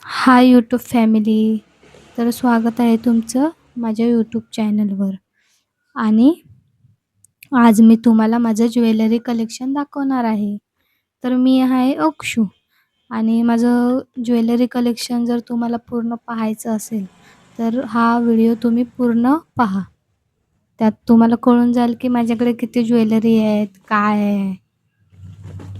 Hi YouTube family. तर स्वागत आहे तुमचं माझ्या यूट्यूब चॅनलवर. आणि आज मी तुम्हाला माझं ज्वेलरी कलेक्शन दाखवणार आहे. तर मी आहे अक्षू आणि माझं ज्वेलरी कलेक्शन जर तुम्हाला पूर्ण पाहायचं असेल तर हा व्हिडिओ तुम्ही पूर्ण पहा. त्यात तुम्हाला कळून जाईल की माझ्याकडे किती ज्वेलरी आहेत, काय आहे.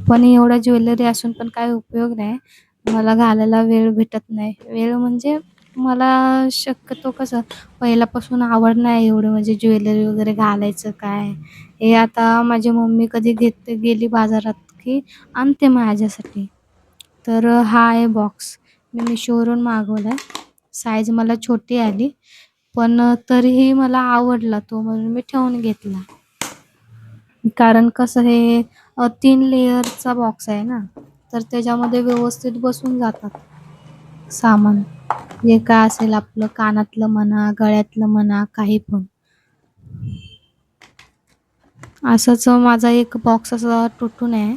पण एवढा ज्वेलरी असून पण काही उपयोग नाही. मला घालायला वेळ भेटत नाही. वेळ म्हणजे मला शक्यतो कसं पहिल्यापासून आवड नाही एवढं म्हणजे ज्वेलरी वगैरे घालायचं काय. हे आता माझी मम्मी कधी गेली बाजारात की आणते माझ्यासाठी. तर हा आहे बॉक्स. मी Meeshoवरून मागवला. साईज मला छोटी आली. पण तरीही मला आवडला तो म्हणून मी ठेवून घेतला. कारण कसं हे 3 लेयरचा बॉक्स आहे ना, तर त्याच्यामध्ये व्यवस्थित बसून जातात सामान. जे काय असेल आपलं कानातलं म्हणा, गळ्यातलं म्हणा, काही पण. असंच माझा एक बॉक्स असा तुटून आहे.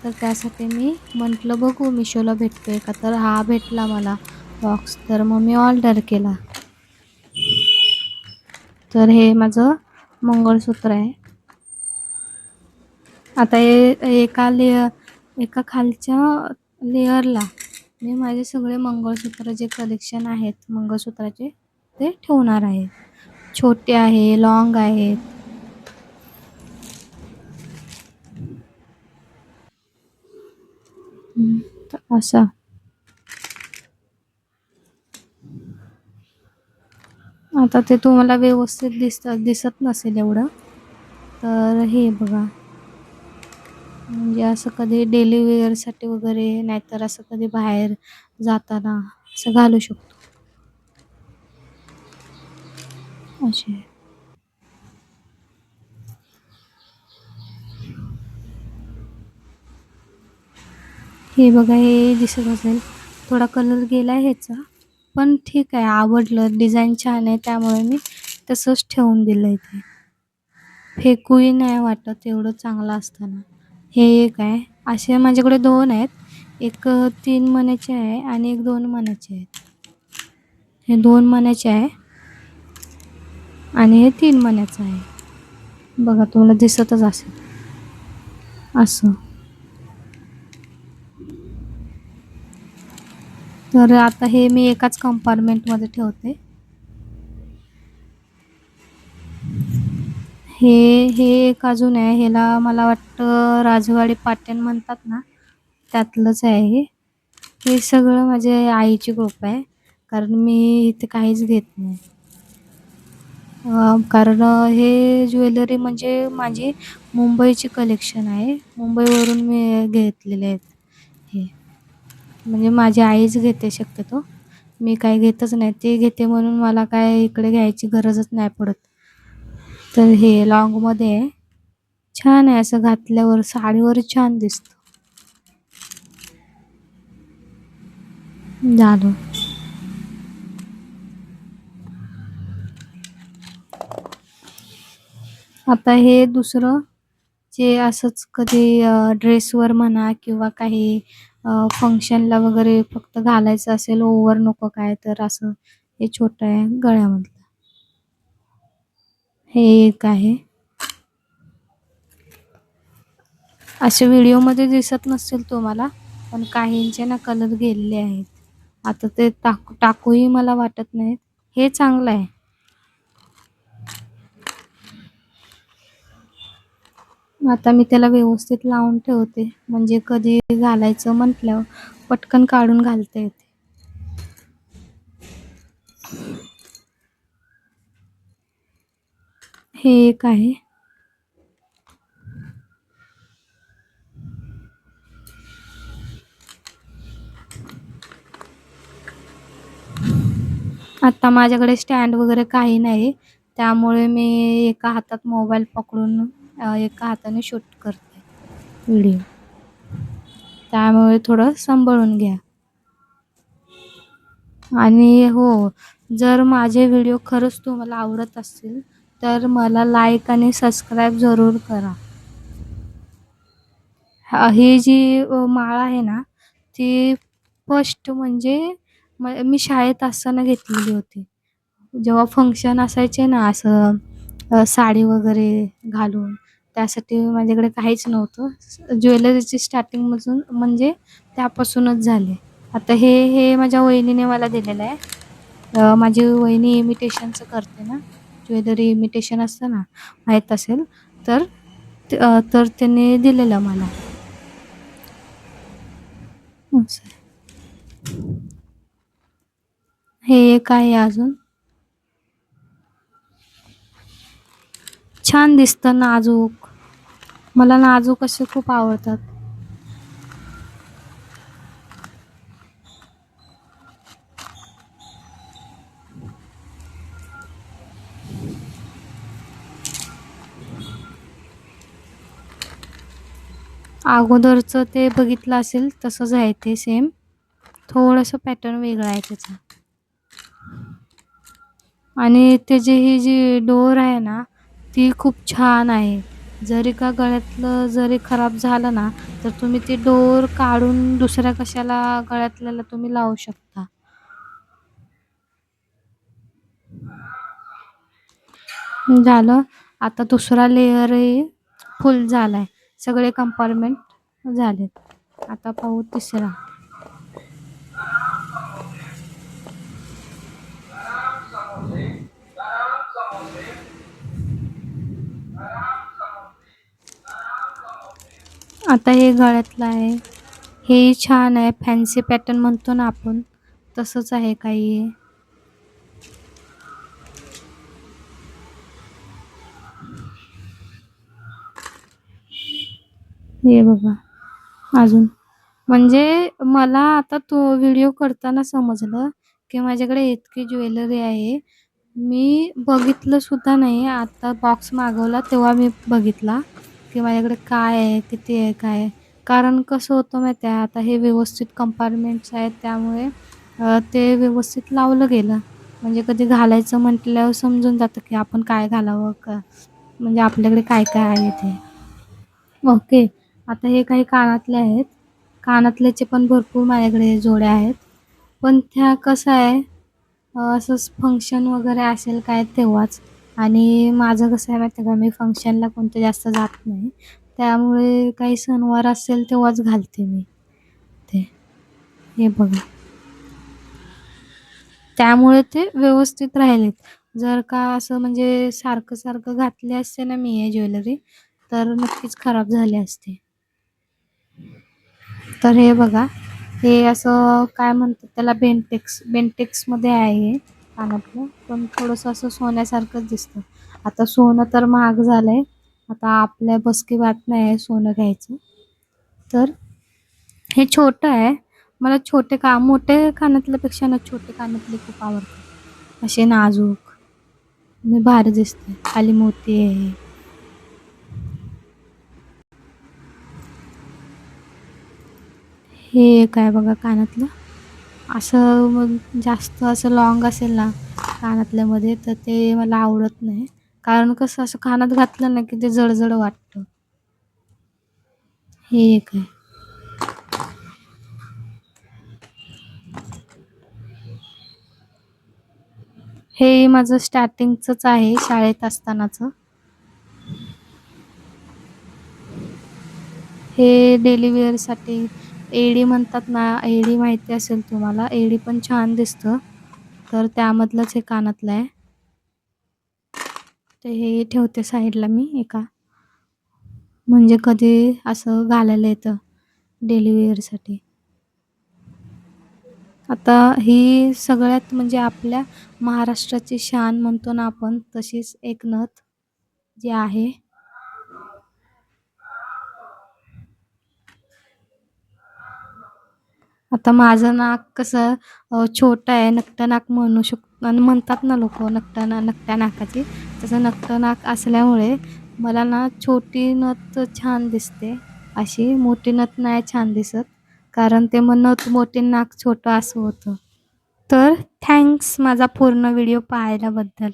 तर त्यासाठी मी म्हटलं बघू Meeshoला भेटतोय का, तर हा भेटला मला बॉक्स. तर मग मी ऑर्डर केला. तर हे माझं मंगळसूत्र आहे. आता हे एका खालच्या लेयरला मी माझे सगळे मंगळसूत्र जे कलेक्शन आहेत मंगळसूत्राचे ते ठेवणार आहे. छोटे आहे, लॉंग आहेत. तर असं. आता ते तुम्हाला व्यवस्थित दिसत नसेल एवढं. तर हे बघा. म्हणजे असं कधी डेली वेअरसाठी वगैरे नाहीतर असं कधी बाहेर जाताना असं घालू शकतो. असे. हे बघा, हे दिसत असेल. थोडा कलर गेलाय ह्याचा. पण ठीक आहे, आवडलं. डिझाइन छान आहे त्यामुळे मी तसंच ठेवून दिलंय ते. फेकूही नाही वाटत एवढं चांगलं असताना. हे एक आहे. असे माझ्याकडे 2 आहेत. एक 3 मण्याचे आहे आणि एक 2 मण्याचे आहेत. हे 2 मण्याचे आहे आणि हे 3 मण्याचं आहे. बघा तुम्हाला दिसतच असेल. असं. तर आता हे मी एकाच कंपार्टमेंटमध्ये ठेवते. हे एक अजून आहे. ह्याला मला वाटतं राजवाडी पाट्यान म्हणतात ना, त्यातलंच आहे हे. हे सगळं माझ्या आईची कृपा आहे. कारण मी इथे काहीच घेत नाही. कारण हे ज्वेलरी म्हणजे माझी मुंबईची कलेक्शन आहे. मुंबईवरून मी घेतलेले आहेत हे. म्हणजे माझी आईच घेते शक्यतो. मी काही घेतच नाही. ती घेते म्हणून मला काय इकडे घ्यायची गरजच नाही पडत. तर हे लॉंगमध्ये आहे. छान आहे, असं घातल्यावर साडीवर छान दिसतं. झालं. आता हे दुसरं जे असंच कधी ड्रेसवर म्हणा किंवा काही फंक्शनला वगैरे फक्त घालायचं असेल, ओव्हर नको काय, तर असं हे छोटं आहे गळ्यामधलं. हे एक आहे. असे व्हिडिओमध्ये दिसत नसतील तुम्हाला, पण काहींचे ना कलर गेलेले आहेत. आता ते टाकूही मला वाटत नाहीत. हे चांगलं आहे. आता मी त्याला व्यवस्थित लावून ठेवते. म्हणजे कधी घालायचं म्हटल्यावर पटकन काढून घालता येते. हे एक आहे. आता माझ्याकडे स्टँड वगैरे काही नाही. त्यामुळे मी एका हातात मोबाईल पकडून एका हाताने शूट करते व्हिडिओ. त्यामुळे थोडं सांभाळून घ्या. आणि हो, जर माझे व्हिडिओ खरंच तुम्हाला आवडत असतील, तर मला लाईक आणि सबस्क्राईब जरूर करा. ही जी माळ आहे ना, ती फर्स्ट म्हणजे मी शाळेत असताना घेतलेली होती. जेव्हा फंक्शन असायचे ना असं साडी वगैरे घालून, त्यासाठी माझ्याकडे काहीच नव्हतं. ज्वेलरीची स्टार्टिंगपासून म्हणजे त्यापासूनच झाले. आता हे माझ्या वहिनीने मला दिलेलं आहे. माझी वहिनी इमिटेशनचं करते ना, ज्वेलरी इमिटेशन असतं ना, माहीत असेल तर. तर त्यांनी दिलेलं मला. असं. हे एक आहे अजून. छान दिसतं नाजूक. मला नाजूक असे खूप आवडतात. अगोदरचं ते बघितलं असेल तसंच आहे ते सेम. थोडंसं पॅटर्न वेगळा आहे त्याचा. आणि त्याची ही जी डोर आहे ना, ती खूप छान आहे. जरी का गळ्यातलं जरी खराब झालं ना, तर तुम्ही ती डोर काढून दुसऱ्या कशाला गळ्यातल्याला तुम्ही लावू शकता. झालं. आता दुसरा लेयरही फुल झालाय. सगळे कंपार्टमेंट झालेत. आता पाहू तिसरा. आता हे गळ्यातलं आहे. हेही छान आहे. फॅन्सी पॅटर्न म्हणतो ना आपण, तसंच आहे काही हे. हे बघा अजून. म्हणजे मला आता तो व्हिडिओ करताना समजलं, की माझ्याकडे इतकी ज्वेलरी आहे. मी बघितलं सुद्धा नाही. आता बॉक्स मागवला तेव्हा मी बघितला, की माझ्याकडे काय आहे, किती आहे, काय आहे. कारण कसं होतं माहिती आहे, आता हे व्यवस्थित कंपार्टमेंट्स आहेत त्यामुळे ते व्यवस्थित लावलं गेलं. म्हणजे कधी घालायचं म्हटल्यावर समजून जातं, की आपण काय घालावं का, म्हणजे आपल्याकडे काय-काय आहे ते. ओके. आता हे काही कानातले आहेत. कानातल्याचे पण भरपूर माझ्याकडे जोड्या आहेत. पण त्या कसं आहे, असंच फंक्शन वगैरे असेल काय तेव्हाच. आणि माझं कसं आहे माहिती आहे का, मी फंक्शनला कोणतं जास्त जात नाही. त्यामुळे काही सणवार असेल तेव्हाच घालते मी ते. हे बघा. त्यामुळे ते व्यवस्थित राहिलेत. जर का असं म्हणजे सारखं-सारखं घातली असते ना मी हे ज्वेलरी, तर नक्कीच खराब झाली असती. तर हे बघा, हे असं काय म्हणतात त्याला, बेंटेक्समध्ये आहे हे कानातलं. पण थोडंसं असं सोन्यासारखंच दिसतं. आता सोनं तर महाग झालंय. आता आपल्या बस की बात नाही आहे सोनं घ्यायचं. तर हे छोटं आहे. मला मोठे कानातल्यापेक्षा ना छोटे कानातले खूप आवडतात. असे नाजूक आणि भारी दिसते. खाली मोती आहे. हे एक आहे बघा कानातलं. असं मग जास्त असं लाँग असेल ना कानातल्यामध्ये, तर ते मला आवडत नाही. कारण कसं असं कानात घातलं ना, की ते जड-जड वाटतं. हे एक आहे. हे माझं स्टार्टिंगचंच आहे शाळेत असतानाचं. हे डेली वेअरसाठी एडी म्हणतात ना, एडी माहिती असेल तुम्हाला. एडी पण छान दिसतं. तर त्यामधलंच हे कानातलं आहे. तर हे ठेवते साईडला मी एका. म्हणजे कधी असं घालायला येतं डेली वेअरसाठी. आता ही सगळ्यात म्हणजे आपल्या महाराष्ट्राची शान म्हणतो ना आपण, तशीच एक नथ जी आहे. आता माझं नाक कसं छोटं आहे, नकटं नाक म्हणू शकतो आणि म्हणतात ना लोकं नकट्या नाकाची. तसं नकटं नाक असल्यामुळे मला ना छोटी नथ छान दिसते. अशी मोठी नथ नाही छान दिसत. कारण ते मग नथ मोठी नाक छोटं असं होतं. तर थँक्स माझा पूर्ण व्हिडिओ पाहिल्याबद्दल.